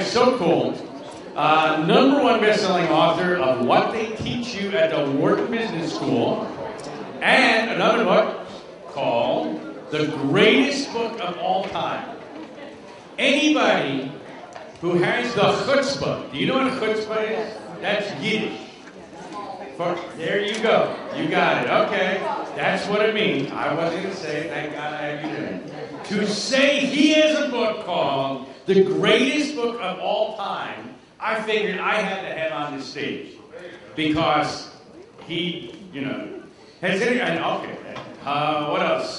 guy's so cool. #1 best-selling author of What They Teach You at the Wharton Business School, and another book called The Greatest Book of All Time. Anybody who has the chutzpah, do you know what a chutzpah is? That's Yiddish. There you go. You got it. Okay. That's what it means. I wasn't going to say it. Thank God I have you today. To say he has a book called The Greatest Book of All Time, I figured I had to have on the stage. Because he, has any, okay. What else?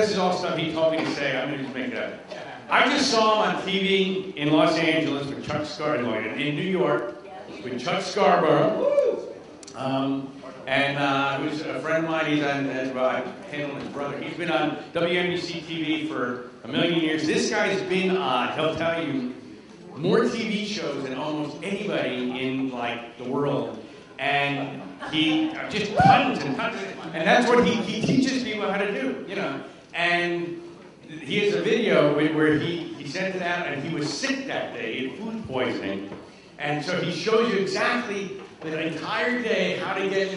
This is all stuff he told me to say. I'm going to just make it up. I just saw him on TV in Los Angeles with Chuck Scarborough, in New York with Chuck Scarborough, who's a friend of mine. He's on, I handle his brother. He's been on WNBC TV for a million years. This guy's been on, he'll tell you, more TV shows than almost anybody in the world. And he just tons and tons of it. And that's what he teaches people how to do, And he has a video where he sent it out, and he was sick that day, he had food poisoning. And so he shows you exactly the entire day how to get,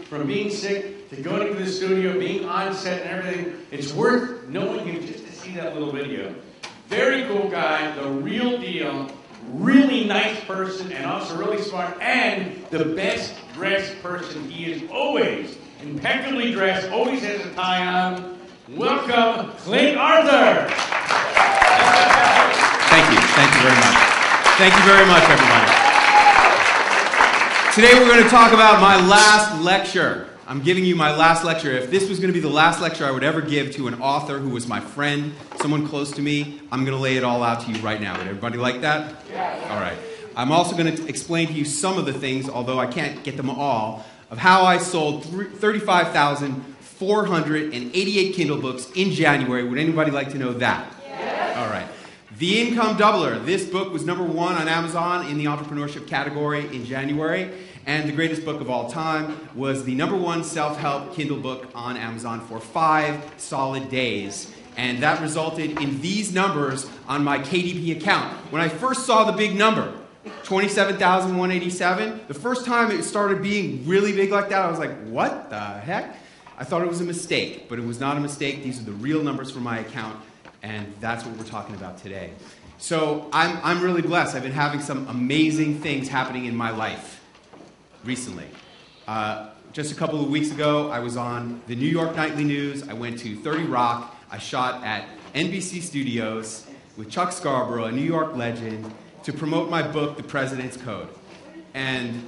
from being sick to going to the studio, being on set and everything. It's worth knowing him just to see that little video. Very cool guy, the real deal, really nice person, and also really smart, and the best dressed person. He is always impeccably dressed, always has a tie on. Welcome, Clint Arthur. Thank you very much. Thank you very much, everybody. Today we're going to talk about my last lecture. I'm giving you my last lecture. If this was going to be the last lecture I would ever give to an author who was my friend, someone close to me, I'm going to lay it all out to you right now. Would everybody like that? Yes. All right. I'm also going to explain to you some of the things, although I can't get them all, of how I sold 35,488 Kindle books in January. Would anybody like to know that? Yes. All right. The Income Doubler. This book was #1 on Amazon in the entrepreneurship category in January. And the greatest book of all time was the #1 self-help Kindle book on Amazon for 5 solid days. And that resulted in these numbers on my KDP account. When I first saw the big number, 27,187, the first time it started being really big like that, I was like, what the heck? I thought it was a mistake, but it was not a mistake. These are the real numbers for my account, and that's what we're talking about today. So I'm really blessed. I've been having some amazing things happening in my life recently. Just a couple of weeks ago, I was on the New York Nightly News. I went to 30 Rock. I shot at NBC Studios with Chuck Scarborough, a New York legend, to promote my book, The President's Code. And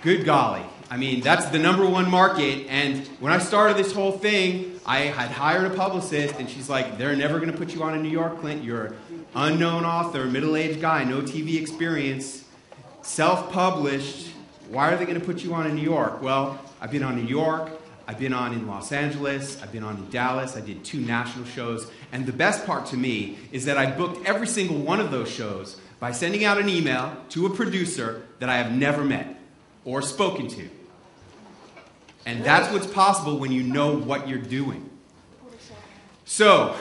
good golly, I mean, that's the #1 market. And when I started this whole thing, I had hired a publicist, and she's like, they're never going to put you on in New York, Clint. You're an unknown author, middle-aged guy, no TV experience, self-published. Why are they going to put you on in New York? Well, I've been on New York. I've been on in Los Angeles. I've been on in Dallas. I did 2 national shows. And the best part to me is that I booked every single one of those shows by sending out an email to a producer that I have never met or spoken to. And that's what's possible when you know what you're doing. So,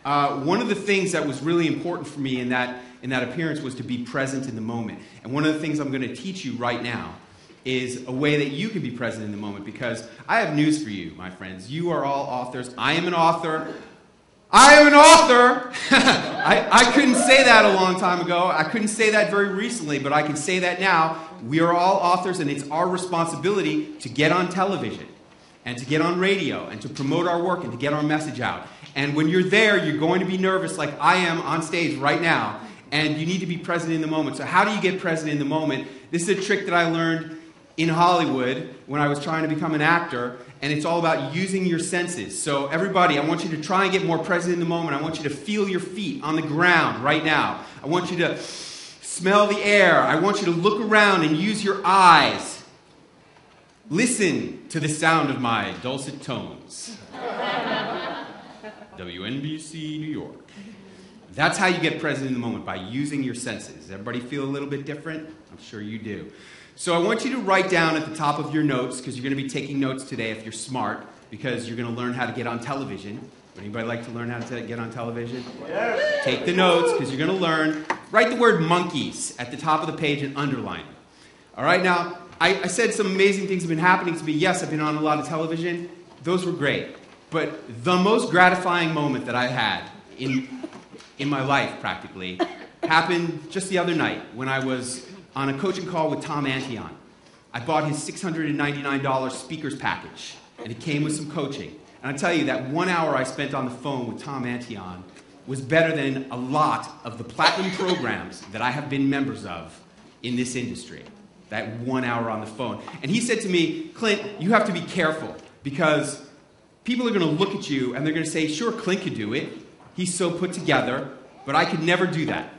one of the things that was really important for me in that appearance was to be present in the moment. And one of the things I'm going to teach you right now is a way that you can be present in the moment, because I have news for you, my friends. You are all authors. I am an author. I am an author! I couldn't say that a long time ago. I couldn't say that very recently, but I can say that now. We are all authors, and it's our responsibility to get on television and to get on radio and to promote our work and to get our message out. And when you're there, you're going to be nervous like I am on stage right now, and you need to be present in the moment. So how do you get present in the moment? This is a trick that I learned in Hollywood when I was trying to become an actor, and it's all about using your senses. So everybody, I want you to try and get more present in the moment. I want you to feel your feet on the ground right now. I want you to smell the air. I want you to look around and use your eyes. Listen to the sound of my dulcet tones. WNBC New York. That's how you get present in the moment, by using your senses. Everybody feel a little bit different? I'm sure you do. So I want you to write down at the top of your notes, because you're going to be taking notes today if you're smart, because you're going to learn how to get on television. Would anybody like to learn how to get on television? Yes. Take the notes, because you're going to learn. Write the word monkeys at the top of the page and underline it. All right, now, I said some amazing things have been happening to me. Yes, I've been on a lot of television. Those were great. But the most gratifying moment that I had in my life, practically, happened just the other night when I was on a coaching call with Tom Antion. I bought his $699 speakers package, and it came with some coaching. And I tell you, that 1 hour I spent on the phone with Tom Antion was better than a lot of the platinum programs that I have been members of in this industry. That 1 hour on the phone. And he said to me, Clint, you have to be careful, because people are going to look at you and they're going to say, sure, Clint could do it. He's so put together, but I could never do that.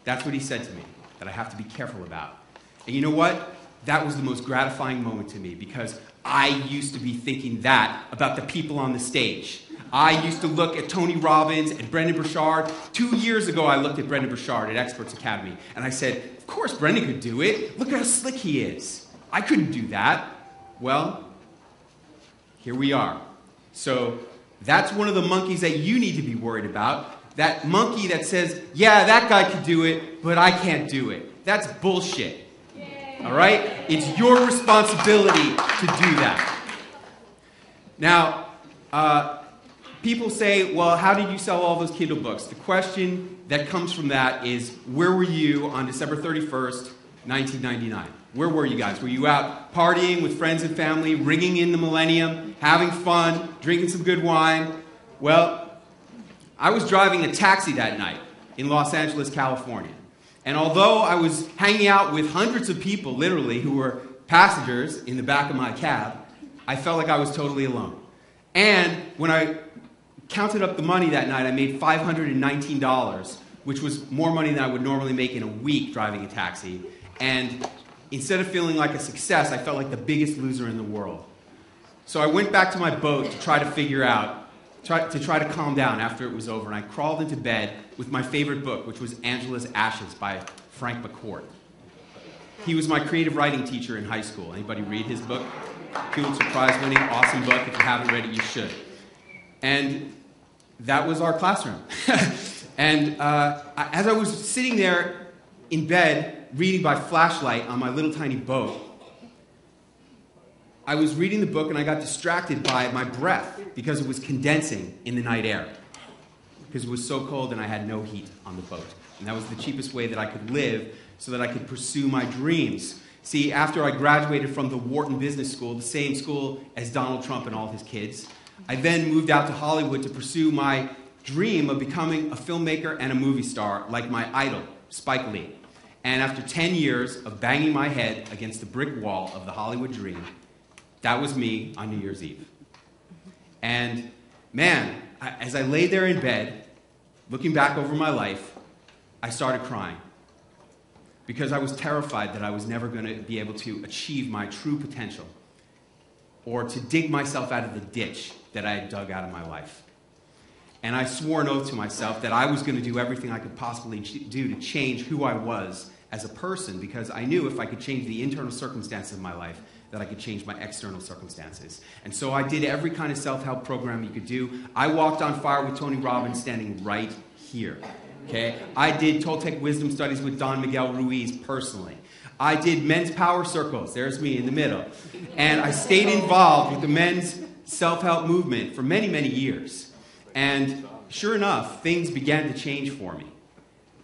That's what he said to me, that I have to be careful about. And you know what? That was the most gratifying moment to me, because I used to be thinking that about the people on the stage. I used to look at Tony Robbins and Brendan Burchard. 2 years ago, I looked at Brendan Burchard at Experts Academy, and I said, of course Brendan could do it. Look how slick he is. I couldn't do that. Well, here we are. So that's one of the monkeys that you need to be worried about. That monkey that says, yeah, that guy could do it, but I can't do it. That's bullshit. All right? It's your responsibility to do that. Now, people say, well, how did you sell all those Kindle books? The question that comes from that is, where were you on December 31st, 1999? Where were you guys? Were you out partying with friends and family, ringing in the millennium, having fun, drinking some good wine? Well, I was driving a taxi that night in Los Angeles, California. And although I was hanging out with hundreds of people, literally, who were passengers in the back of my cab, I felt like I was totally alone. And when I counted up the money that night, I made $519, which was more money than I would normally make in a week driving a taxi. And instead of feeling like a success, I felt like the biggest loser in the world. So I went back to my boat to try to figure out, to try to calm down after it was over, and I crawled into bed with my favorite book, which was Angela's Ashes by Frank McCourt. He was my creative writing teacher in high school. Anybody read his book? Pulitzer Prize-winning, awesome book. If you haven't read it, you should. And that was our classroom. And as I was sitting there in bed, reading by flashlight on my little tiny boat, I was reading the book and I got distracted by my breath because it was condensing in the night air. Because it was so cold and I had no heat on the boat. And that was the cheapest way that I could live so that I could pursue my dreams. See, after I graduated from the Wharton Business School, the same school as Donald Trump and all his kids, I then moved out to Hollywood to pursue my dream of becoming a filmmaker and a movie star like my idol, Spike Lee. And after 10 years of banging my head against the brick wall of the Hollywood dream, that was me on New Year's Eve. And man, as I lay there in bed, looking back over my life, I started crying. Because I was terrified that I was never going to be able to achieve my true potential, or to dig myself out of the ditch that I had dug out of my life. And I swore an oath to myself that I was going to do everything I could possibly do to change who I was as a person, because I knew if I could change the internal circumstances of my life, that I could change my external circumstances. And so I did every kind of self-help program you could do. I walked on fire with Tony Robbins standing right here. Okay? I did Toltec wisdom studies with Don Miguel Ruiz personally. I did men's power circles. There's me in the middle. And I stayed involved with the men's self-help movement for many, many years. And sure enough, things began to change for me.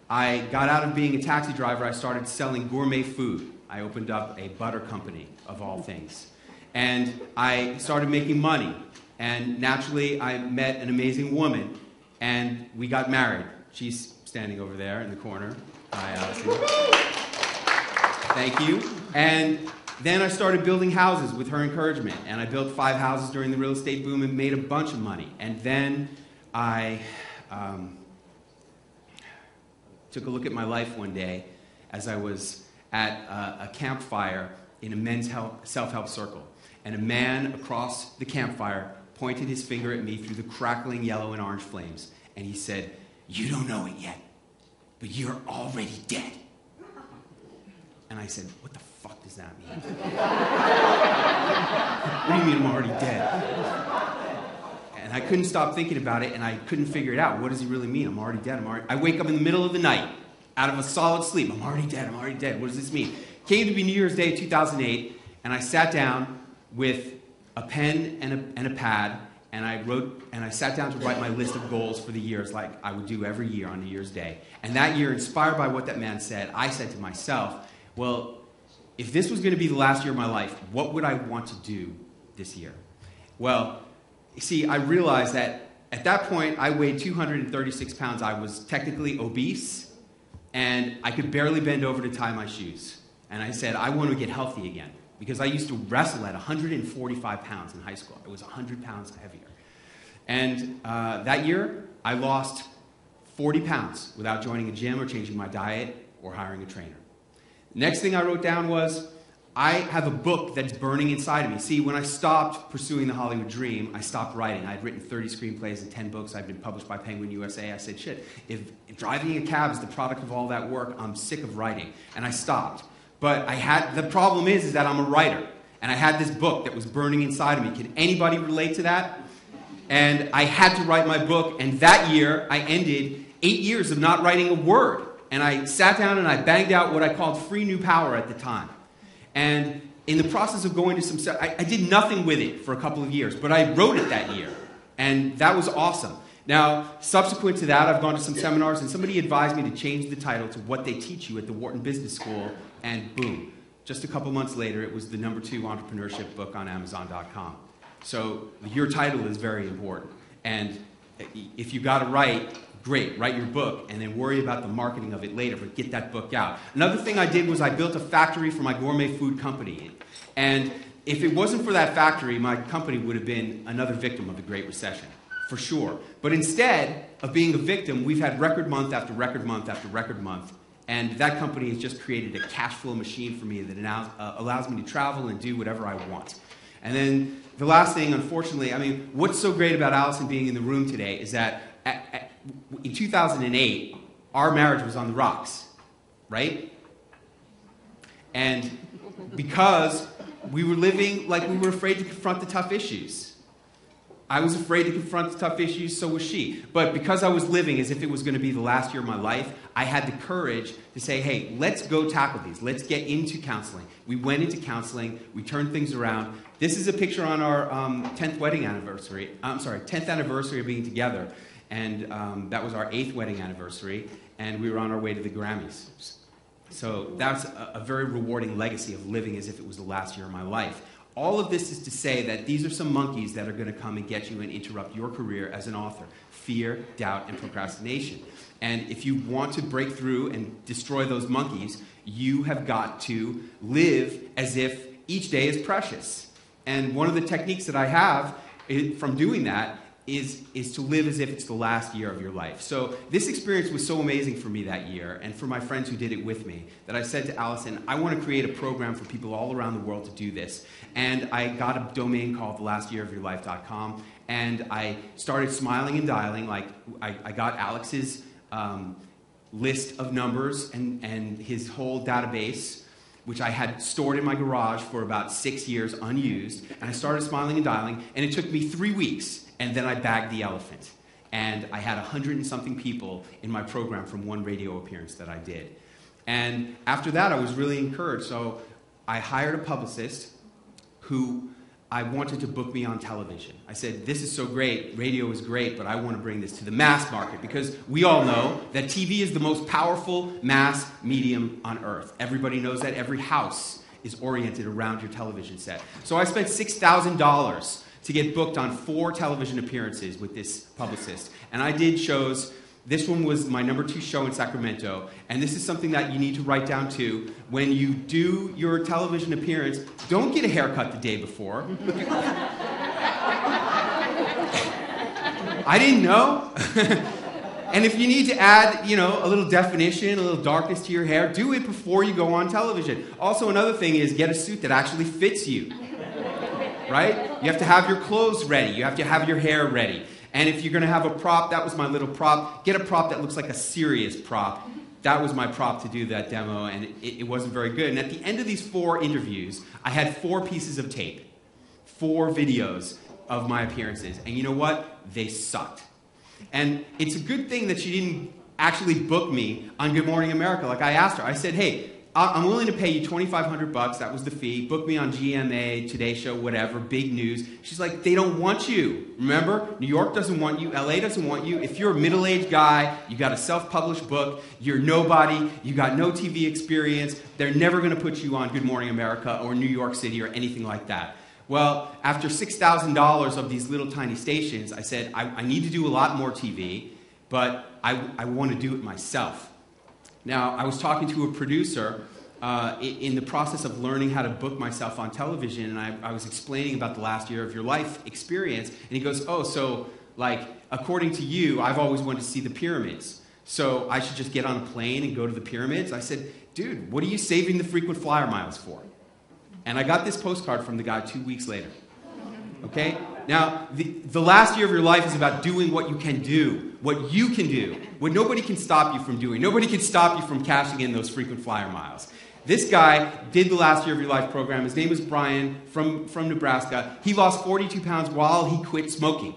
I got out of being a taxi driver. I started selling gourmet food. I opened up a butter company, of all things. And I started making money. And naturally, I met an amazing woman. And we got married. She's standing over there in the corner. Hi, Allison. Thank you. And then I started building houses with her encouragement. And I built 5 houses during the real estate boom and made a bunch of money. And then I took a look at my life one day as I was at a campfire in a men's self-help circle. And a man across the campfire pointed his finger at me through the crackling yellow and orange flames. And he said, "You don't know it yet, but you're already dead." And I said, "What the fuck does that mean?" "What do you mean I'm already dead?" And And I couldn't stop thinking about it, and I couldn't figure it out. What does he really mean? I'm already dead. I wake up in the middle of the night, out of a solid sleep. I'm already dead. I'm already dead. What does this mean? Came to be New Year's Day 2008, and I sat down with a pen and a pad, and I sat down to write my list of goals for the years like I would do every year on New Year's Day. And that year, inspired by what that man said, I said to myself, well, if this was going to be the last year of my life, what would I want to do this year? Well, you see, I realized that at that point, I weighed 236 pounds. I was technically obese, and I could barely bend over to tie my shoes. And I said, I want to get healthy again, because I used to wrestle at 145 pounds in high school. I was 100 pounds heavier. And that year, I lost 40 pounds without joining a gym or changing my diet or hiring a trainer. Next thing I wrote down was, I have a book that's burning inside of me. See, when I stopped pursuing the Hollywood dream, I stopped writing. I'd written 30 screenplays and 10 books. I'd been published by Penguin USA. I said, shit, if driving a cab is the product of all that work, I'm sick of writing. And I stopped. But the problem is that I'm a writer. And I had this book that was burning inside of me. Can anybody relate to that? And I had to write my book. And that year, I ended 8 years of not writing a word. And I sat down and I banged out what I called free new power at the time. And in the process of going to I did nothing with it for a couple of years, but I wrote it that year. And that was awesome. Now, subsequent to that, I've gone to some seminars, and somebody advised me to change the title to What They Teach You at the Wharton Business School, and boom. Just a couple months later, it was the #2 entrepreneurship book on Amazon.com. So your title is very important. And if you got it right, great, write your book, and then worry about the marketing of it later, but get that book out. Another thing I did was I built a factory for my gourmet food company. And if it wasn't for that factory, my company would have been another victim of the Great Recession, for sure. But instead of being a victim, we've had record month after record month after record month. And that company has just created a cash flow machine for me that now allows me to travel and do whatever I want. And then the last thing, unfortunately, I mean, what's so great about Allison being in the room today is that in 2008, our marriage was on the rocks, right? And because we were living like we were afraid to confront the tough issues. I was afraid to confront the tough issues, so was she. But because I was living as if it was going to be the last year of my life, I had the courage to say, hey, let's go tackle these. Let's get into counseling. We went into counseling. We turned things around. This is a picture on our 10th anniversary of being together. And that was our 8th wedding anniversary, and we were on our way to the Grammys. So that's a very rewarding legacy of living as if it was the last year of my life. All of this is to say that these are some monkeys that are going to come and get you and interrupt your career as an author. Fear, doubt, and procrastination. And if you want to break through and destroy those monkeys, you have got to live as if each day is precious. And one of the techniques that I have from doing that is to live as if it's the last year of your life. So this experience was so amazing for me that year, and for my friends who did it with me, that I said to Allison, I want to create a program for people all around the world to do this. And I got a domain called thelastyearofyourlife.com, and I started smiling and dialing. Like I got Alex's list of numbers and his whole database, which I had stored in my garage for about 6 years unused, and I started smiling and dialing, and it took me 3 weeks. And then I bagged the elephant. And I had 100 and something people in my program from one radio appearance that I did. And after that, I was really encouraged. So I hired a publicist who I wanted to book me on television. I said, this is so great, radio is great, but I want to bring this to the mass market, because we all know that TV is the most powerful mass medium on earth. Everybody knows that. Every house is oriented around your television set. So I spent $6,000 to get booked on 4 television appearances with this publicist. And I did shows. This one was my #2 show in Sacramento. And this is something that you need to write down too. When you do your television appearance, don't get a haircut the day before. I didn't know. And if you need to add, a little definition, a little darkness to your hair, do it before you go on television. Also, another thing is get a suit that actually fits you. Right? You have to have your clothes ready. You have to have your hair ready. And if you're going to have a prop, that was my little prop. Get a prop that looks like a serious prop. That was my prop to do that demo, and it wasn't very good. And at the end of these 4 interviews, I had 4 pieces of tape, 4 videos of my appearances. And you know what? they sucked. And it's a good thing that she didn't actually book me on Good Morning America. Like I asked her, I said, hey, I'm willing to pay you $2,500. That was the fee. Book me on GMA, Today Show, whatever, big news. She's like, they don't want you. Remember, New York doesn't want you. LA doesn't want you. If you're a middle-aged guy, you got a self-published book, you're nobody, you got no TV experience, they're never going to put you on Good Morning America or New York City or anything like that. Well, after $6,000 of these little tiny stations, I said, I need to do a lot more TV, but I want to do it myself. Now, I was talking to a producer in the process of learning how to book myself on television, and I was explaining about the last year of your life experience, and he goes, oh, so, like, according to you, I've always wanted to see the pyramids, so I should just get on a plane and go to the pyramids? I said, dude, what are you saving the frequent flyer miles for? And I got this postcard from the guy 2 weeks later. Okay? Now, the last year of your life is about doing what you can do, what nobody can stop you from doing. Nobody can stop you from cashing in those frequent flyer miles. This guy did the last year of your life program. His name is Brian from Nebraska. He lost 42 pounds while he quit smoking.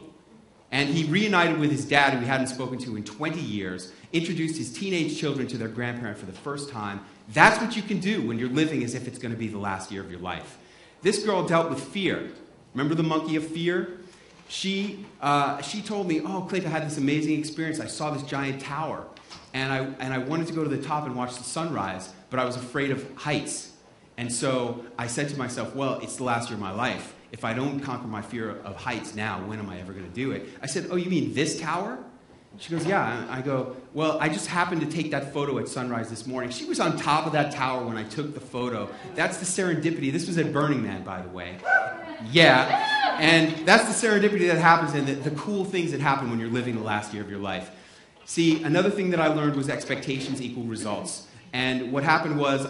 And he reunited with his dad, who he hadn't spoken to in 20 years, introduced his teenage children to their grandparent for the first time. That's what you can do when you're living as if it's going to be the last year of your life. This girl dealt with fear. Remember the monkey of fear? She told me, oh, Clint, I had this amazing experience. I saw this giant tower, and I wanted to go to the top and watch the sunrise, but I was afraid of heights. And so I said to myself, well, it's the last year of my life. If I don't conquer my fear of heights now, when am I ever going to do it? I said, oh, you mean this tower? She goes, yeah. I go, well, I just happened to take that photo at sunrise this morning. She was on top of that tower when I took the photo. That's the serendipity. This was at Burning Man, by the way. Yeah, and that's the serendipity that happens and the cool things that happen when you're living the last year of your life. See, another thing that I learned was expectations equal results. And what happened was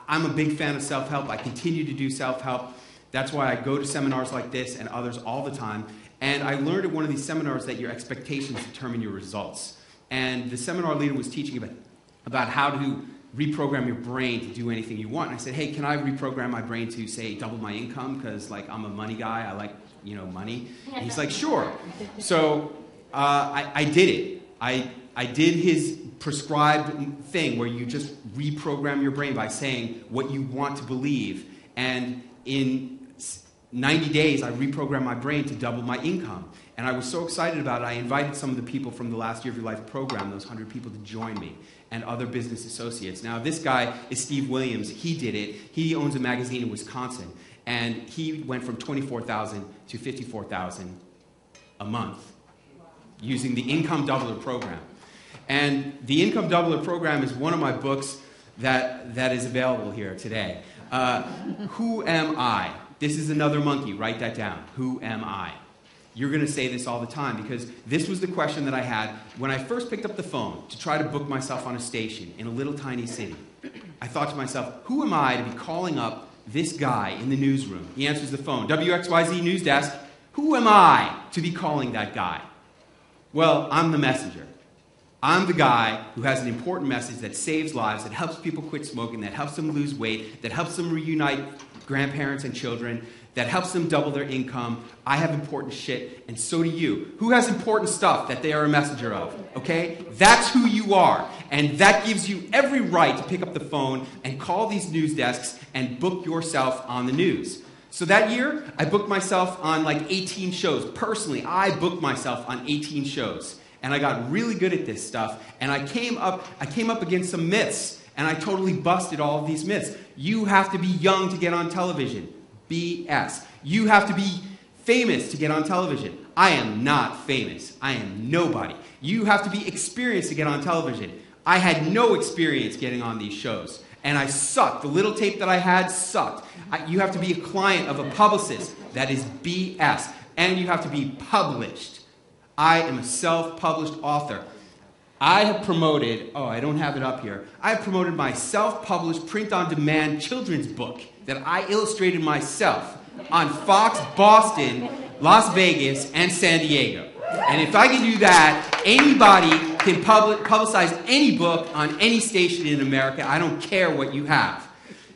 I'm a big fan of self-help. I continue to do self-help. That's why I go to seminars like this and others all the time. And I learned at one of these seminars that your expectations determine your results. And the seminar leader was teaching about how to reprogram your brain to do anything you want. And I said, hey, can I reprogram my brain to, say, double my income? Because, like, I'm a money guy. I like, money. And he's like, sure. So I did it. I did his prescribed thing where you just reprogram your brain by saying what you want to believe. And in 90 days, I reprogrammed my brain to double my income. And I was so excited about it, I invited some of the people from the Last Year of Your Life program, those 100 people, to join me, and other business associates. Now, this guy is Steve Williams. He did it. He owns a magazine in Wisconsin. And he went from $24,000 to $54,000 a month using the Income Doubler program. And the Income Doubler program is one of my books that is available here today. Who am I? This is another monkey. Write that down. Who am I? You're going to say this all the time because this was the question that I had when I first picked up the phone to try to book myself on a station in a little tiny city. I thought to myself, who am I to be calling up this guy in the newsroom? He answers the phone. WXYZ News Desk. Who am I to be calling that guy? Well, I'm the messenger. I'm the guy who has an important message that saves lives, that helps people quit smoking, that helps them lose weight, that helps them reunite grandparents and children, that helps them double their income. I have important shit, and so do you. Who has important stuff that they are a messenger of, okay? That's who you are, and that gives you every right to pick up the phone and call these news desks and book yourself on the news. So that year, I booked myself on like 18 shows. Personally, I booked myself on 18 shows. And I got really good at this stuff, and I came up against some myths, and I totally busted all of these myths. You have to be young to get on television. BS. You have to be famous to get on television. I am not famous. I am nobody. You have to be experienced to get on television. I had no experience getting on these shows, and I sucked. The little tape that I had sucked. You have to be a client of a publicist. That is BS. And you have to be published. I am a self-published author. I have promoted, I don't have it up here. I have promoted my self-published print-on-demand children's book that I illustrated myself on Fox, Boston, Las Vegas, and San Diego. And if I can do that, anybody can publicize any book on any station in America. I don't care what you have.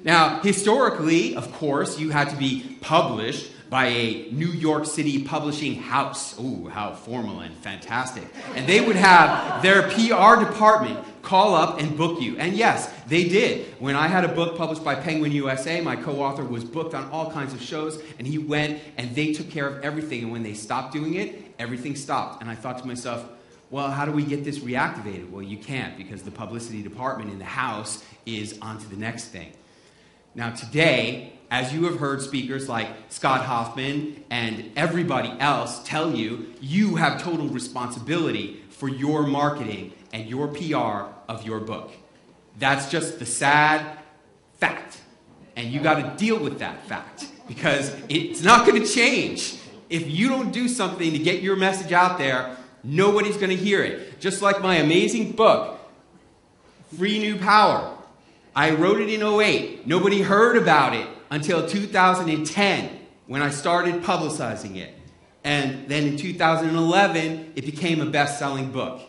Now, historically, of course, you had to be published by a New York City publishing house. Ooh, how formal and fantastic. And they would have their PR department call up and book you. And yes, they did. When I had a book published by Penguin USA, my co-author was booked on all kinds of shows, and he went and they took care of everything. And when they stopped doing it, everything stopped. And I thought to myself, well, how do we get this reactivated? Well, you can't, because the publicity department in the house is on to the next thing. Now today, as you have heard speakers like Scott Hoffman and everybody else tell you, you have total responsibility for your marketing and your PR of your book. That's just the sad fact. And you got to deal with that fact, because it's not going to change. If you don't do something to get your message out there, nobody's going to hear it. Just like my amazing book, Free New Power. I wrote it in 2008. Nobody heard about it until 2010 when I started publicizing it. And then in 2011, it became a best-selling book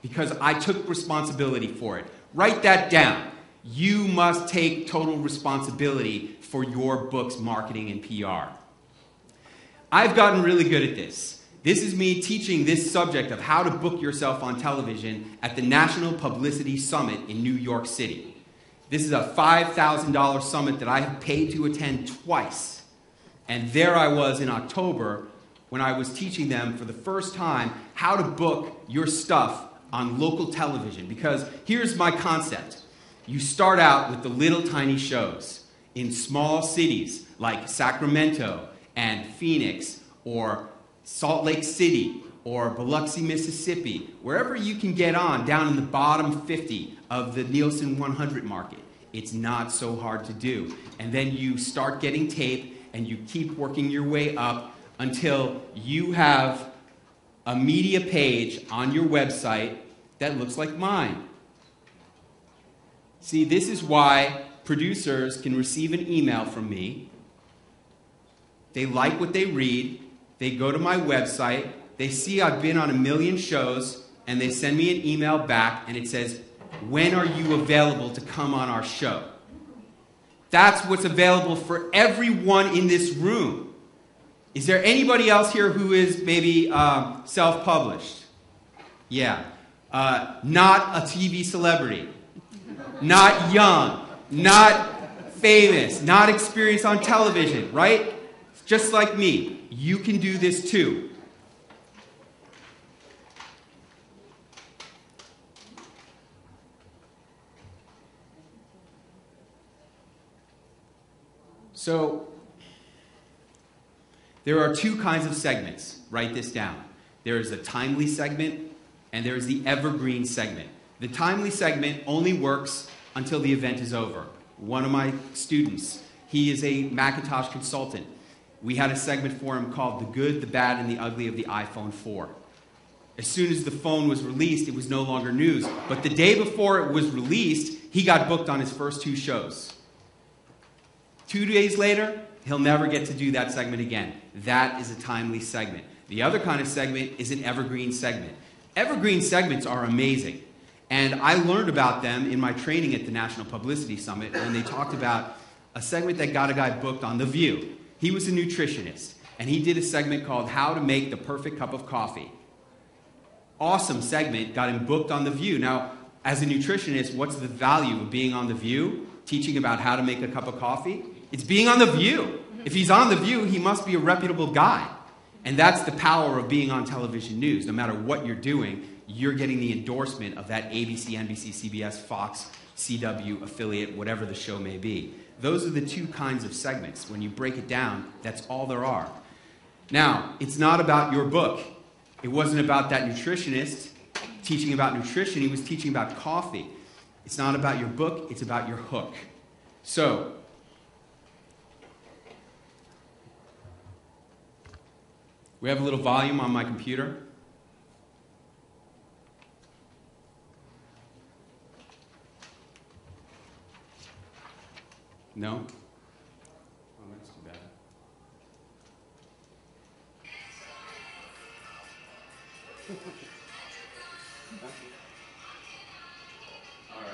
because I took responsibility for it. Write that down. You must take total responsibility for your book's marketing and PR. I've gotten really good at this. This is me teaching this subject of how to book yourself on television at the National Publicity Summit in New York City. This is a $5,000 summit that I have paid to attend twice. And there I was in October when I was teaching them for the first time how to book your stuff on local television. Because here's my concept. You start out with the little tiny shows in small cities like Sacramento and Phoenix or Salt Lake City or Biloxi, Mississippi, wherever you can get on down in the bottom 50 of the Nielsen 100 market. It's not so hard to do. And then you start getting tape and you keep working your way up until you have a media page on your website that looks like mine. See, this is why producers can receive an email from me. They like what they read. They go to my website, they see I've been on 1 million shows, and they send me an email back, and it says, when are you available to come on our show? That's what's available for everyone in this room. Is there anybody else here who is maybe self-published? Yeah. Not a TV celebrity. Not young. Not famous. Not experienced on television, right? Just like me. You can do this too. So, there are two kinds of segments. Write this down. There is a timely segment and there is the evergreen segment. The timely segment only works until the event is over. One of my students, he is a Macintosh consultant. We had a segment for him called The Good, the Bad, and the Ugly of the iPhone 4. As soon as the phone was released, it was no longer news. But the day before it was released, he got booked on his first 2 shows. 2 days later, he'll never get to do that segment again. That is a timely segment. The other kind of segment is an evergreen segment. Evergreen segments are amazing. And I learned about them in my training at the National Publicity Summit when they talked about a segment that got a guy booked on The View. He was a nutritionist, and he did a segment called How to Make the Perfect Cup of Coffee. Awesome segment, got him booked on The View. Now, as a nutritionist, what's the value of being on The View, teaching about how to make a cup of coffee? It's being on The View. If he's on The View, he must be a reputable guy. And that's the power of being on television news. No matter what you're doing, you're getting the endorsement of that ABC, NBC, CBS, Fox, CW affiliate, whatever the show may be. Those are the two kinds of segments. When you break it down, that's all there are. Now, it's not about your book. It wasn't about that nutritionist teaching about nutrition. He was teaching about coffee. It's not about your book. It's about your hook. So, we have a little volume on my computer. No? Oh, that's too bad. All right.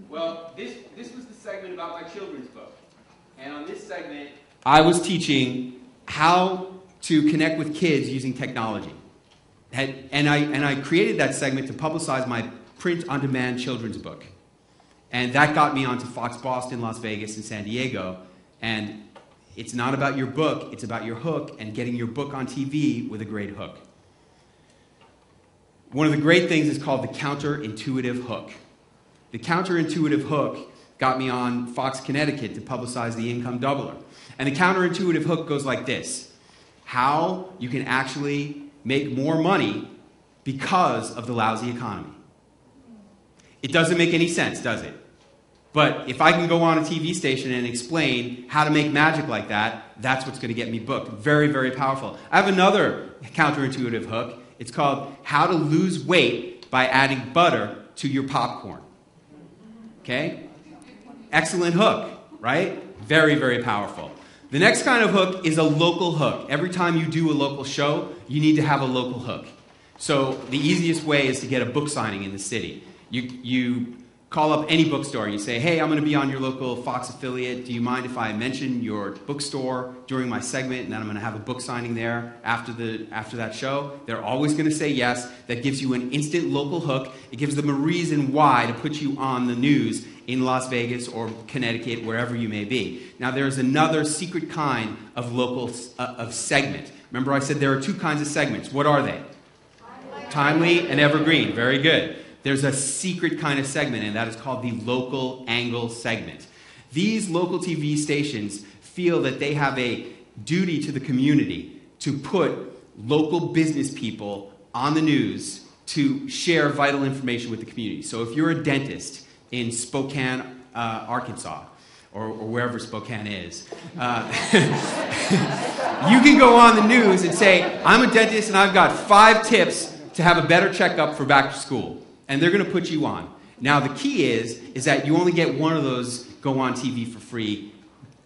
Well, this was the segment about my children's book. And on this segment, I was teaching how to connect with kids using technology. And I created that segment to publicize my print-on-demand children's book. And that got me onto Fox Boston, Las Vegas, and San Diego. And it's not about your book, it's about your hook and getting your book on TV with a great hook. One of the great things is called the counterintuitive hook. The counterintuitive hook got me on Fox Connecticut to publicize the income doubler. And the counterintuitive hook goes like this: how you can actually make more money because of the lousy economy. It doesn't make any sense, does it? But if I can go on a TV station and explain how to make magic like that, that's what's going to get me booked. Very, very powerful. I have another counterintuitive hook. It's called how to lose weight by adding butter to your popcorn. Okay? Excellent hook, right? Very, very powerful. The next kind of hook is a local hook. Every time you do a local show, you need to have a local hook. So the easiest way is to get a book signing in the city. You call up any bookstore. You say, hey, I'm going to be on your local Fox affiliate. Do you mind if I mention your bookstore during my segment, and then I'm going to have a book signing there after that show? They're always going to say yes. That gives you an instant local hook. It gives them a reason why to put you on the news in Las Vegas or Connecticut, wherever you may be. Now, there's another secret kind of local of segment. Remember I said there are two kinds of segments. What are they? Timely and evergreen. Very good. There's a secret kind of segment, and that is called the local angle segment. These local TV stations feel that they have a duty to the community to put local business people on the news to share vital information with the community. So if you're a dentist in Spokane, Arkansas, or wherever Spokane is, you can go on the news and say, I'm a dentist and I've got 5 tips to have a better checkup for back to school. And they're going to put you on. Now, the key is that you only get one of those go on TV for free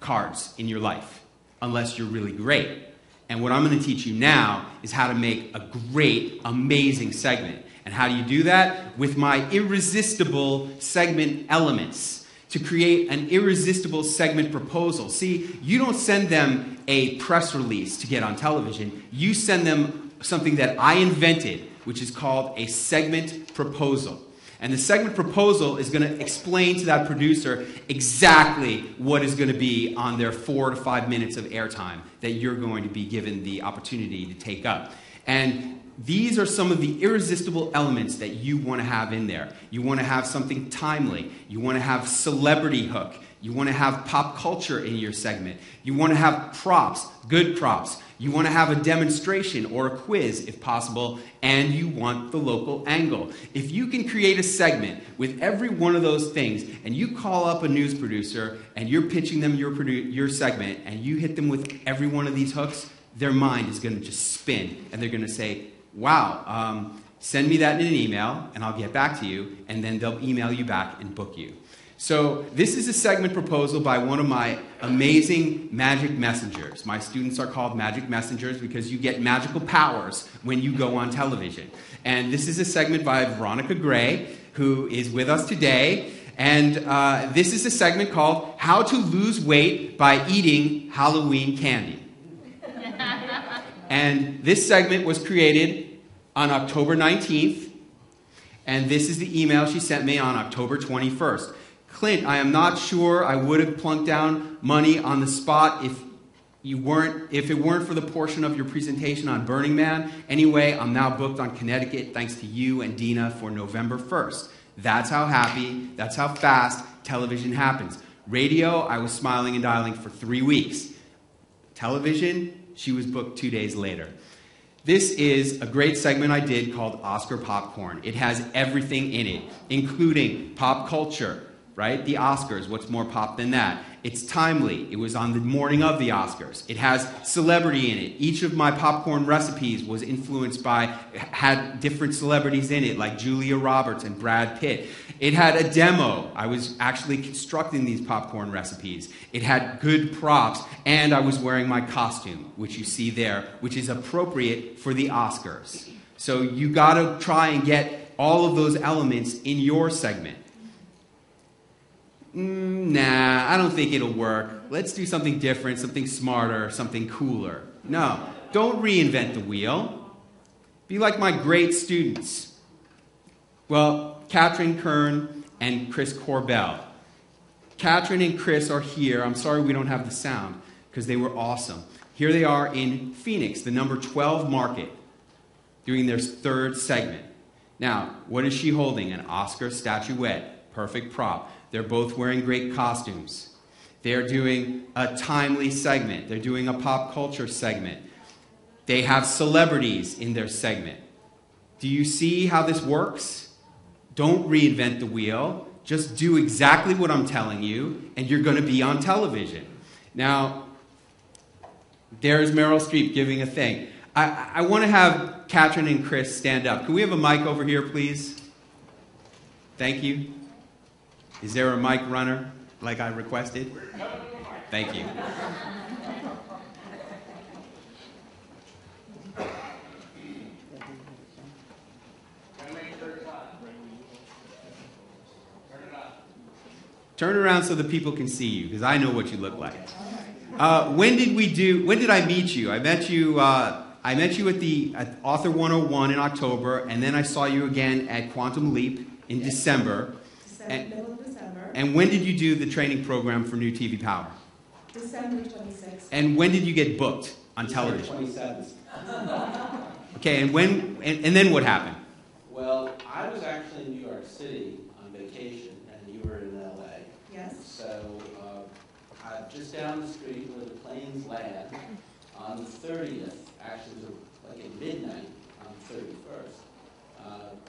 cards in your life, unless you're really great. And what I'm going to teach you now is how to make a great, amazing segment. And how do you do that? With my irresistible segment elements. To create an irresistible segment proposal. See, you don't send them a press release to get on television. You send them something that I invented, which is called a segment proposal. And the segment proposal is going to explain to that producer exactly what is going to be on their 4 to 5 minutes of airtime that you're going to be given the opportunity to take up. And these are some of the irresistible elements that you want to have in there. You want to have something timely. You want to have celebrity hook. You want to have pop culture in your segment. You want to have props, good props. You want to have a demonstration or a quiz, if possible, and you want the local angle. If you can create a segment with every one of those things, and you call up a news producer, and you're pitching them your segment, and you hit them with every one of these hooks, their mind is going to just spin, and they're going to say, wow, send me that in an email, and I'll get back to you, and then they'll email you back and book you. So this is a segment proposal by one of my amazing magic messengers. My students are called magic messengers because you get magical powers when you go on television. And this is a segment by Veronica Gray, who is with us today. And this is a segment called How to Lose Weight by Eating Halloween Candy. And this segment was created on October 19th. And this is the email she sent me on October 21st. Clint, I am not sure I would have plunked down money on the spot if it weren't for the portion of your presentation on Burning Man. Anyway, I'm now booked on Connecticut thanks to you and Dina for November 1st. That's how happy, that's how fast television happens. Radio, I was smiling and dialing for 3 weeks. Television, she was booked 2 days later. This is a great segment I did called Oscar Popcorn. It has everything in it, including pop culture, right? The Oscars, what's more pop than that? It's timely. It was on the morning of the Oscars. It has celebrity in it. Each of my popcorn recipes was influenced by, had different celebrities in it, like Julia Roberts and Brad Pitt. It had a demo. I was actually constructing these popcorn recipes. It had good props, and I was wearing my costume, which you see there, which is appropriate for the Oscars. So you got to try and get all of those elements in your segment. Nah, I don't think it'll work. Let's do something different, something smarter, something cooler. No, don't reinvent the wheel. Be like my great students. Well, Katrin Kern and Chris Corbell. Katrin and Chris are here. I'm sorry we don't have the sound because they were awesome. Here they are in Phoenix, the number 12 market, doing their third segment. Now, what is she holding? An Oscar statuette. Perfect prop. They're both wearing great costumes. They're doing a timely segment. They're doing a pop culture segment. They have celebrities in their segment. Do you see how this works? Don't reinvent the wheel. Just do exactly what I'm telling you, and you're going to be on television. Now, there's Meryl Streep giving a thing. I want to have Katrin and Chris stand up. Can we have a mic over here, please? Thank you. Is there a mic runner like I requested? Thank you. Turn around so the people can see you, because I know what you look like. When did I meet you? I met you at Author 101 in October, and then I saw you again at Quantum Leap in December. Middle of December. And when did you do the training program for New TV Power? December 26th. And when did you get booked on television? 27th. Okay, and then what happened? Well, I was actually in New York City on vacation, and you were in LA. Yes. So, just down the street where the planes land, on the 30th, actually it was like at midnight on the 31st,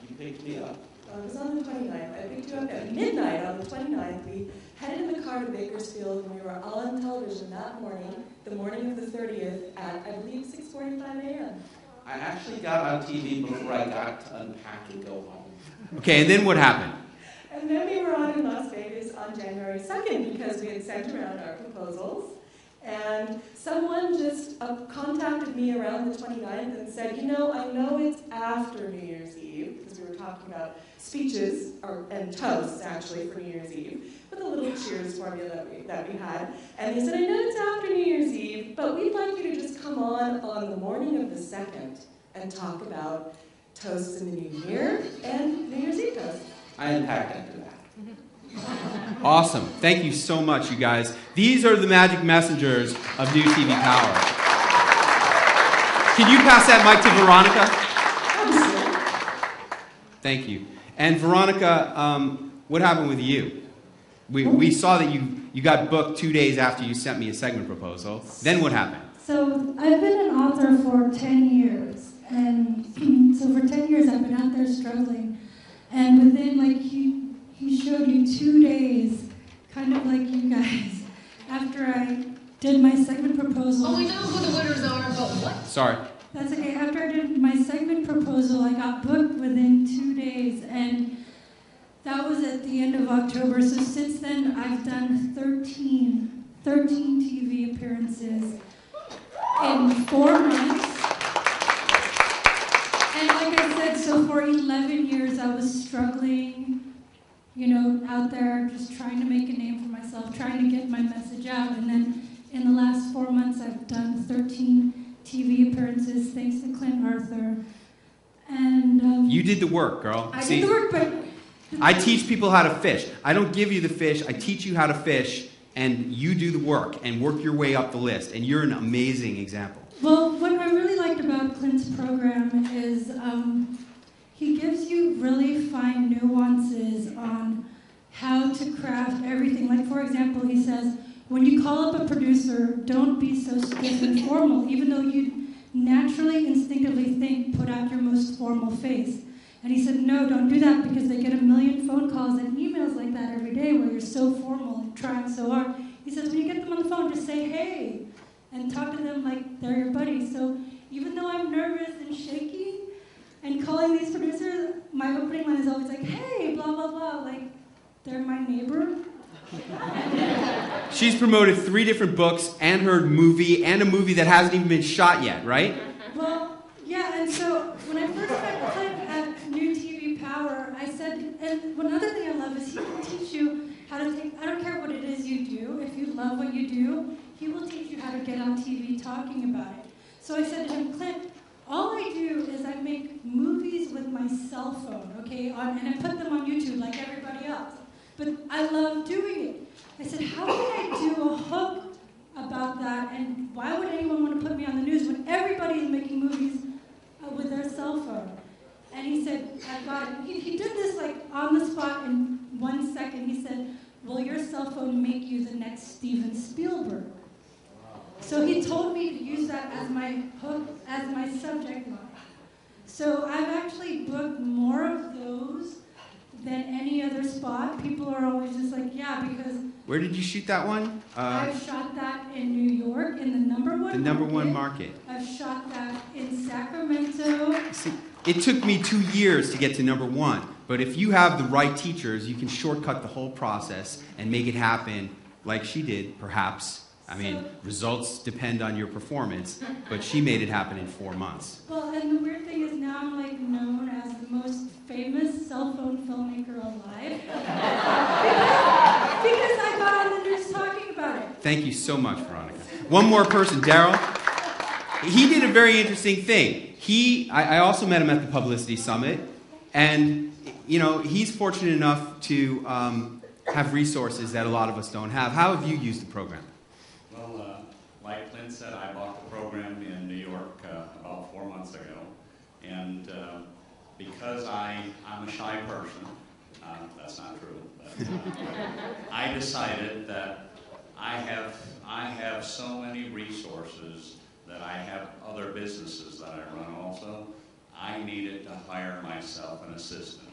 you picked me up. It was on the 29th. I picked you up at midnight on the 29th. We headed in the car to Bakersfield, and we were all on television that morning, the morning of the 30th, at, I believe, 6:45 a.m. I actually got on TV before I got to unpack and go home. Okay, and then what happened? And then we were on in Las Vegas on January 2nd because we had sent around our proposals. And someone just contacted me around the 29th and said, I know it's after New Year's Eve, because we were talking about speeches and toasts, actually, for New Year's Eve, with a little cheers formula that we had. And they said, I know it's after New Year's Eve, but we'd like you to just come on the morning of the 2nd and talk about toasts in the new year and New Year's Eve toasts. I unpacked after that. Awesome. Thank you so much, you guys. These are the magic messengers of New TV Power. Can you pass that mic to Veronica? Thank you. And Veronica, what happened with you? We saw that you got booked 2 days after you sent me a segment proposal. Then what happened? So I've been an author for 10 years. And so for 10 years I've been out there struggling. And within, he showed you 2 days, kind of like you guys, after I did my segment proposal. Oh, we know who the winners are, but what? Sorry. That's okay. After I did my segment proposal, I got booked within 2 days, and that was at the end of October. So since then, I've done 13 TV appearances in 4 months. And like I said, so for 11 years, I was struggling, out there just trying to make a name for myself, trying to get my message out. And then in the last 4 months, I've done 13 TV appearances, thanks to Clint Arthur. And You did the work, girl. I did the work, but I teach people how to fish. I don't give you the fish. I teach you how to fish, and you do the work and work your way up the list. And you're an amazing example. Well, what I really liked about Clint's program is he gives you really fine nuances on how to craft everything. Like, for example, he says, when you call up a producer, don't be so stiff and formal, even though you naturally, instinctively think, put out your most formal face. And he said, no, don't do that, because they get a million phone calls and emails like that every day where you're so formal and trying so hard. He says, when you get them on the phone, just say, hey, and talk to them like they're your buddies. So even though I'm nervous and shaky and calling these producers, my opening line is always like, hey, blah, blah, blah, like they're my neighbor. She's promoted 3 different books and her movie and a movie that hasn't even been shot yet, right? Well, yeah, and so when I first met Clint at New TV Power, I said, and one other thing I love is he can teach you how to take, I don't care what it is you do, if you love what you do, he will teach you how to get on TV talking about it. So I said to him, Clint, all I do is I make movies with my cell phone, okay, and I put them on YouTube like everybody else. But I love doing it. I said, how can I do a hook about that, and why would anyone want to put me on the news when everybody is making movies with their cell phone? And he said, I've got it. He did this like on the spot in 1 second. He said, will your cell phone make you the next Steven Spielberg? So he told me to use that as my hook, as my subject line. So I've actually booked more of those than any other spot. People are always just like, yeah, because... Where did you shoot that one? I've shot that in New York, in the number one market. I've shot that in Sacramento. See, it took me 2 years to get to #1, but if you have the right teachers, you can shortcut the whole process and make it happen like she did, perhaps. I mean, results depend on your performance, but she made it happen in 4 months. Well, and the weird thing is now I'm like known as the most famous cell phone filmmaker alive because I got on the news talking about it. Thank you so much, Veronica. One more person, Daryl. He did a very interesting thing. I also met him at the Publicity Summit, and you know he's fortunate enough to have resources that a lot of us don't have. How have you used the program? Well, like Clint said, I bought the program in New York about 4 months ago, and because I'm a shy person, that's not true, but I decided that I have so many resources that I have other businesses that I run also. I needed to hire myself an assistant.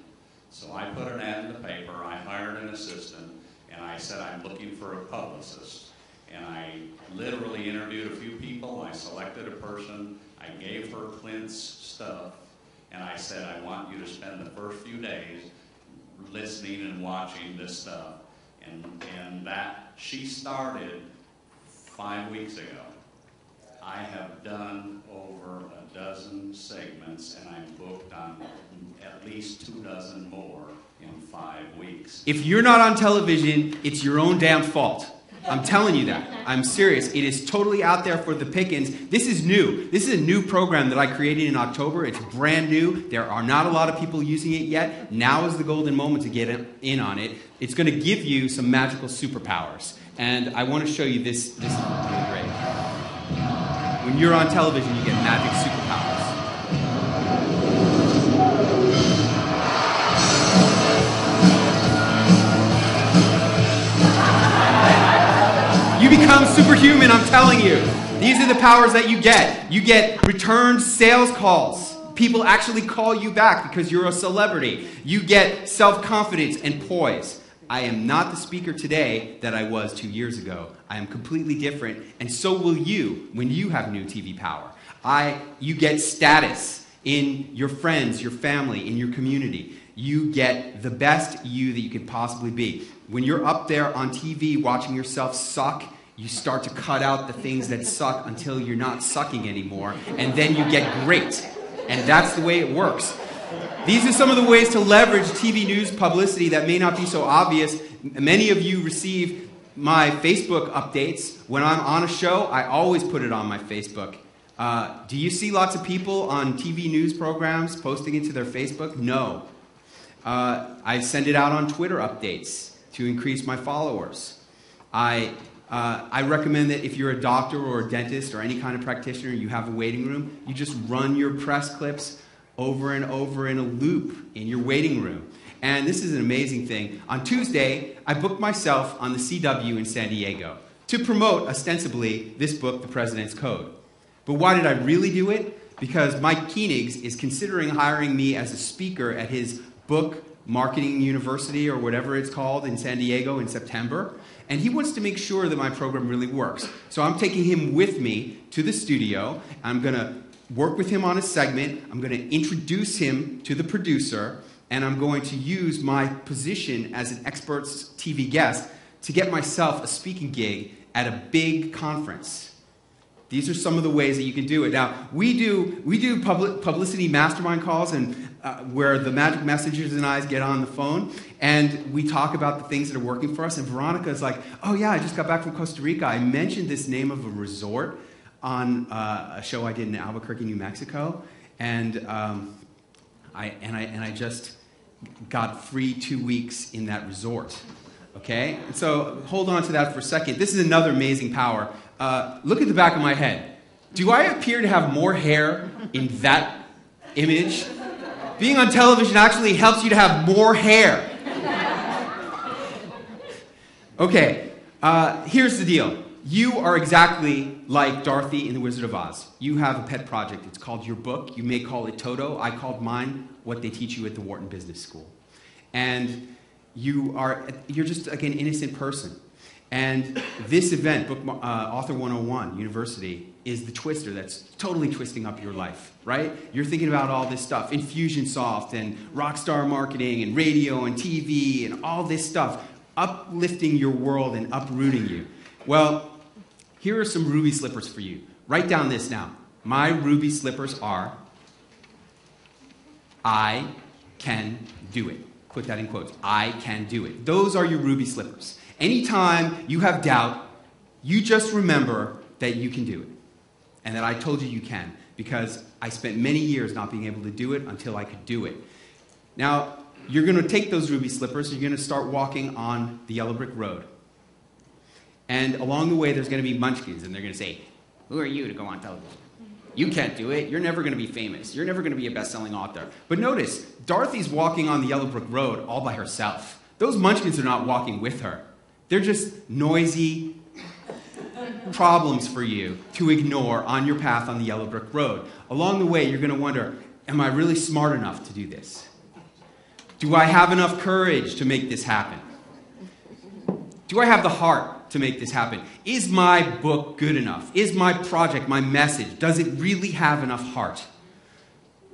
So I put an ad in the paper, I hired an assistant, and I said I'm looking for a publicist. And I literally interviewed a few people, I selected a person, I gave her Clint's stuff, and I said I want you to spend the first few days listening and watching this stuff. And that, she started 5 weeks ago. I have done over a dozen segments, and I'm booked on at least 2 dozen more in 5 weeks. If you're not on television, it's your own damn fault. I'm telling you that. I'm serious. It is totally out there for the pickings. This is new. This is a new program that I created in October. It's brand new. There are not a lot of people using it yet. Now is the golden moment to get in on it. It's going to give you some magical superpowers. And I want to show you this. This is really great. When you're on television, you get magic superpowers. You become superhuman, I'm telling you. These are the powers that you get. You get returned sales calls. People actually call you back because you're a celebrity. You get self-confidence and poise. I am not the speaker today that I was 2 years ago. I am completely different, and so will you when you have new TV power. You get status in your friends, your family, in your community. You get the best you that you could possibly be. When you're up there on TV watching yourself suck, you start to cut out the things that suck until you're not sucking anymore, and then you get great. And that's the way it works. These are some of the ways to leverage TV news publicity that may not be so obvious. Many of you receive my Facebook updates. When I'm on a show, I always put it on my Facebook. Do you see lots of people on TV news programs posting it to their Facebook? No. I send it out on Twitter updates to increase my followers. I recommend that if you're a doctor or a dentist or any kind of practitioner, you have a waiting room, you just run your press clips over and over in a loop in your waiting room. And this is an amazing thing. On Tuesday, I booked myself on the CW in San Diego to promote, ostensibly, this book, The President's Code. But why did I really do it? Because Mike Koenigs is considering hiring me as a speaker at his book marketing university or whatever it's called in San Diego in September. And he wants to make sure that my program really works. So I'm taking him with me to the studio. I'm going to work with him on a segment. I'm going to introduce him to the producer. And I'm going to use my position as an expert TV guest to get myself a speaking gig at a big conference. These are some of the ways that you can do it. Now, we do publicity mastermind calls, and where the Magic Messengers and I get on the phone, and we talk about the things that are working for us. And Veronica is like, oh yeah, I just got back from Costa Rica. I mentioned this name of a resort on a show I did in Albuquerque, New Mexico, and I just got free 2 weeks in that resort. Okay? And so hold on to that for a second. This is another amazing power. Look at the back of my head. Do I appear to have more hair in that image? Being on television actually helps you to have more hair. Okay, here's the deal. You are exactly like Dorothy in The Wizard of Oz. You have a pet project. It's called your book. You may call it Toto. I called mine What They Teach You at the Wharton Business School. And you're just like an innocent person. And this event, Author 101 University, is the twister that's totally twisting up your life, right? You're thinking about all this stuff, Infusionsoft and Rockstar Marketing and radio and TV and all this stuff, uplifting your world and uprooting you. Well, here are some ruby slippers for you. Write down this now. My ruby slippers are, I can do it. Put that in quotes. I can do it. Those are your ruby slippers. Anytime you have doubt, you just remember that you can do it. And that I told you you can, because I spent many years not being able to do it until I could do it. Now, you're going to take those ruby slippers, you're going to start walking on the yellow brick road. And along the way, there's going to be munchkins, and they're going to say, who are you to go on television? You can't do it. You're never going to be famous. You're never going to be a best-selling author. But notice, Dorothy's walking on the yellow brick road all by herself. Those munchkins are not walking with her. They're just noisy problems for you to ignore on your path on the yellow brick road. Along the way, you're going to wonder, am I really smart enough to do this? Do I have enough courage to make this happen? Do I have the heart to make this happen? Is my book good enough? Is my project, my message, does it really have enough heart?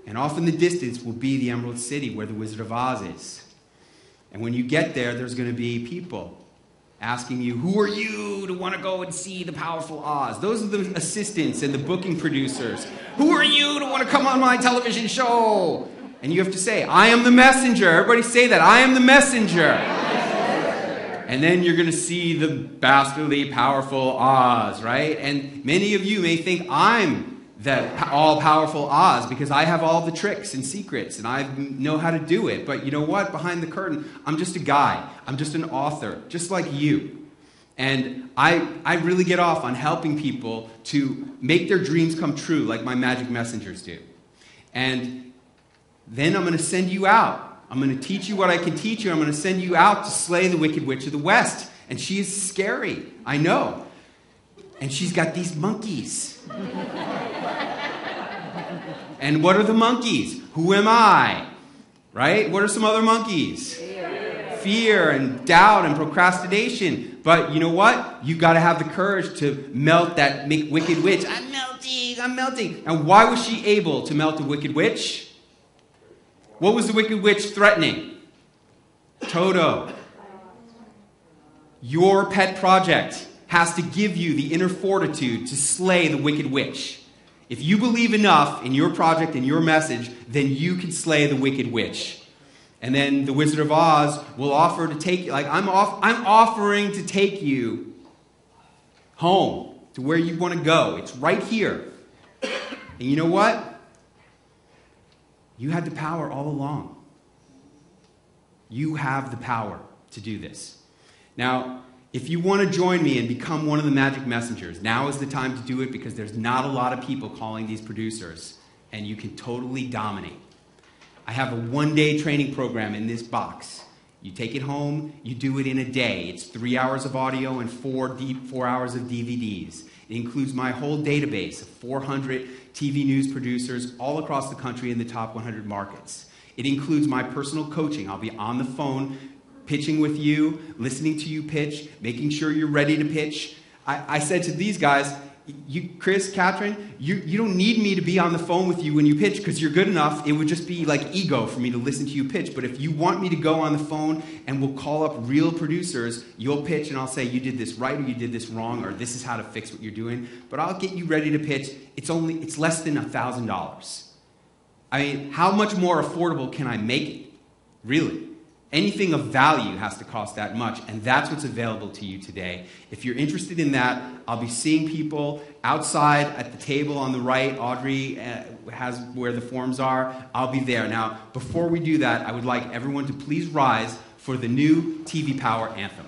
And off in the distance will be the Emerald City where the Wizard of Oz is. And when you get there, there's going to be people asking you, who are you to want to go and see the powerful Oz? Those are the assistants and the booking producers. Who are you to want to come on my television show? And you have to say, I am the messenger. Everybody say that. I am the messenger. And then you're going to see the bastardly powerful Oz, right? And many of you may think I'm the all-powerful Oz because I have all the tricks and secrets and I know how to do it. But you know what? Behind the curtain, I'm just a guy. I'm just an author, just like you. And I really get off on helping people to make their dreams come true like my Magic Messengers do. And then I'm going to send you out. I'm going to teach you what I can teach you. I'm going to send you out to slay the Wicked Witch of the West. And she is scary, I know. And she's got these monkeys. And what are the monkeys? Who am I? Right? What are some other monkeys? Fear and doubt and procrastination. But you know what? You've got to have the courage to melt that Wicked Witch. I'm melting, I'm melting. And why was she able to melt the Wicked Witch? What was the Wicked Witch threatening? Toto. Your pet project has to give you the inner fortitude to slay the Wicked Witch. If you believe enough in your project and your message, then you can slay the Wicked Witch. And then the Wizard of Oz will offer to take you, like I'm offering to take you home to where you want to go. It's right here. And you know what? You had the power all along. You have the power to do this. Now, if you want to join me and become one of the Magic Messengers, now is the time to do it because there's not a lot of people calling these producers, and you can totally dominate. I have a one-day training program in this box. You take it home, you do it in a day. It's 3 hours of audio and 4 hours of DVDs. It includes my whole database of 400 TV news producers all across the country in the top 100 markets. It includes my personal coaching. I'll be on the phone pitching with you, listening to you pitch, making sure you're ready to pitch. I said to these guys, You, Chris, Catherine, you don't need me to be on the phone with you when you pitch because you're good enough. It would just be like ego for me to listen to you pitch. But if you want me to go on the phone and we'll call up real producers, you'll pitch and I'll say you did this right or you did this wrong or this is how to fix what you're doing. But I'll get you ready to pitch. It's less than $1,000. I mean, how much more affordable can I make it? Really? Anything of value has to cost that much, and that's what's available to you today. If you're interested in that, I'll be seeing people outside at the table on the right. Audrey has where the forms are. I'll be there. Now, before we do that, I would like everyone to please rise for the new TV Power anthem.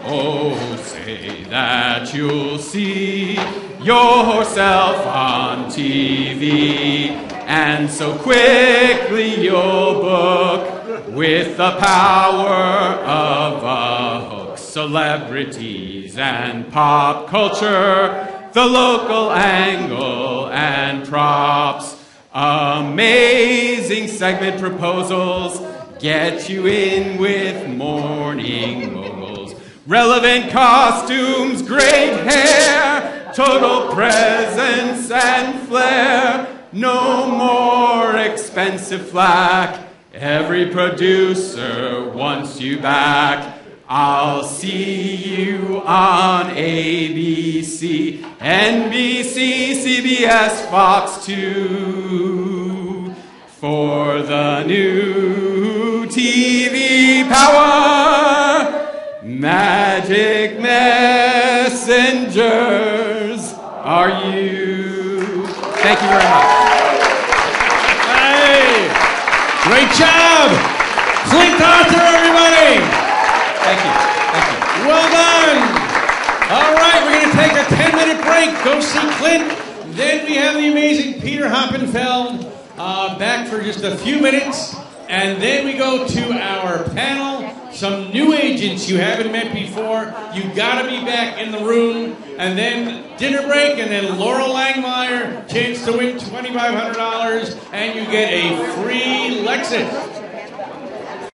Oh, say that you'll see yourself on TV, and so quickly you'll book with the power of a hook. Celebrities and pop culture, the local angle and props, amazing segment proposals, get you in with Morning Moguls. Relevant costumes, great hair, total presence and flair, no more expensive flack. Every producer wants you back. I'll see you on ABC, NBC, CBS, Fox 2 for the new TV Power. Magic messengers are you. Thank you very much. Great job! Clint Arthur, everybody! Thank you. Thank you. Well done! All right, we're going to take a 10-minute break. Go see Clint. Then we have the amazing Peter Hoppenfeld back for just a few minutes. And then we go to our panel. Some new agents you haven't met before. You got to be back in the room. And then dinner break, and then Laurel Langmeyer, chance to win $2,500, and you get a free Lexus.